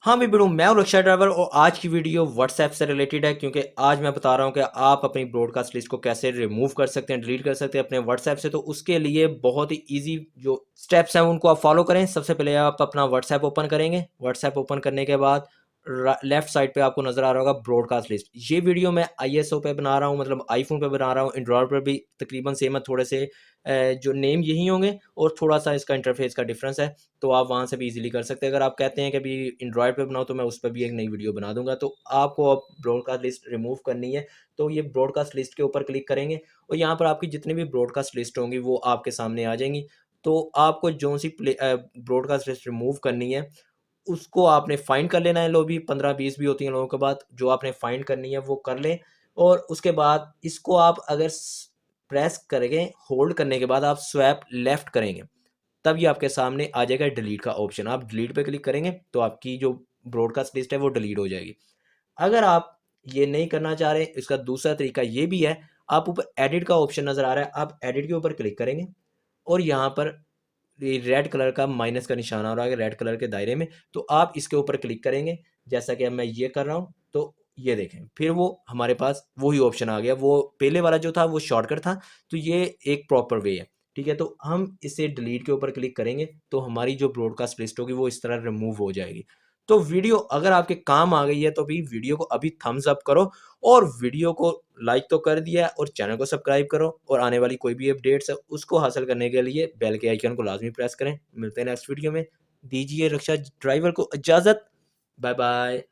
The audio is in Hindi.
हाँ भी बिल्कुल, मैं हूँ रक्षा ड्राइवर और आज की वीडियो व्हाट्सएप से रिलेटेड है क्योंकि आज मैं बता रहा हूँ कि आप अपनी ब्रॉडकास्ट लिस्ट को कैसे रिमूव कर सकते हैं, डिलीट कर सकते हैं अपने व्हाट्सएप से। तो उसके लिए बहुत ही इजी जो स्टेप्स हैं उनको आप फॉलो करें। सबसे पहले आप अपना व्हाट्सएप ओपन करेंगे। व्हाट्सएप ओपन करने के बाद लेफ्ट साइड पे आपको नजर आ रहा होगा ब्रॉडकास्ट लिस्ट। ये वीडियो मैं आईएसओ पे बना रहा हूँ, मतलब आईफोन पे बना रहा हूँ। एंड्रॉयड पर भी तकरीबन सेम है, थोड़े से जो नेम यही होंगे और थोड़ा सा इसका इंटरफेस का डिफरेंस है। तो आप वहाँ से भी इजीली कर सकते हैं। अगर आप कहते हैं कि अभी एंड्रॉयड पे बनाओ तो मैं उस पर भी एक नई वीडियो बना दूंगा। तो आपको अब ब्रॉडकास्ट लिस्ट रिमूव करनी है तो ये ब्रॉडकास्ट लिस्ट के ऊपर क्लिक करेंगे और यहाँ पर आपकी जितनी भी ब्रॉडकास्ट लिस्ट होंगी वो आपके सामने आ जाएंगी। तो आपको जो सी ब्रॉडकास्ट लिस्ट रिमूव करनी है उसको आपने फाइंड कर लेना है। लो भी 15-20 भी होती हैं लोगों के बाद, जो आपने फाइंड करनी है वो कर लें। और उसके बाद इसको आप अगर प्रेस करेंगे, होल्ड करने के बाद आप स्वैप लेफ्ट करेंगे तब ये आपके सामने आ जाएगा डिलीट का ऑप्शन। आप डिलीट पे क्लिक करेंगे तो आपकी जो ब्रॉडकास्ट लिस्ट है वो डिलीट हो जाएगी। अगर आप ये नहीं करना चाह रहे, इसका दूसरा तरीका ये भी है। आप ऊपर एडिट का ऑप्शन नज़र आ रहा है, आप एडिट के ऊपर क्लिक करेंगे और यहाँ पर ये रेड कलर का माइनस का निशान आ रहा है रेड कलर के दायरे में, तो आप इसके ऊपर क्लिक करेंगे। जैसा कि अब मैं ये कर रहा हूँ तो ये देखें फिर वो हमारे पास वही ऑप्शन आ गया। वो पहले वाला जो था वो शॉर्टकट था, तो ये एक प्रॉपर वे है। ठीक है, तो हम इसे डिलीट के ऊपर क्लिक करेंगे तो हमारी जो ब्रॉडकास्ट लिस्ट होगी वो इस तरह रिमूव हो जाएगी। तो वीडियो अगर आपके काम आ गई है तो भी वीडियो को अभी थम्स अप करो और वीडियो को लाइक तो कर दिया है और चैनल को सब्सक्राइब करो और आने वाली कोई भी अपडेट्स है उसको हासिल करने के लिए बेल के आइकन को लाजमी प्रेस करें। मिलते हैं नेक्स्ट वीडियो में। दीजिए रक्षा ड्राइवर को इजाज़त। Bye bye.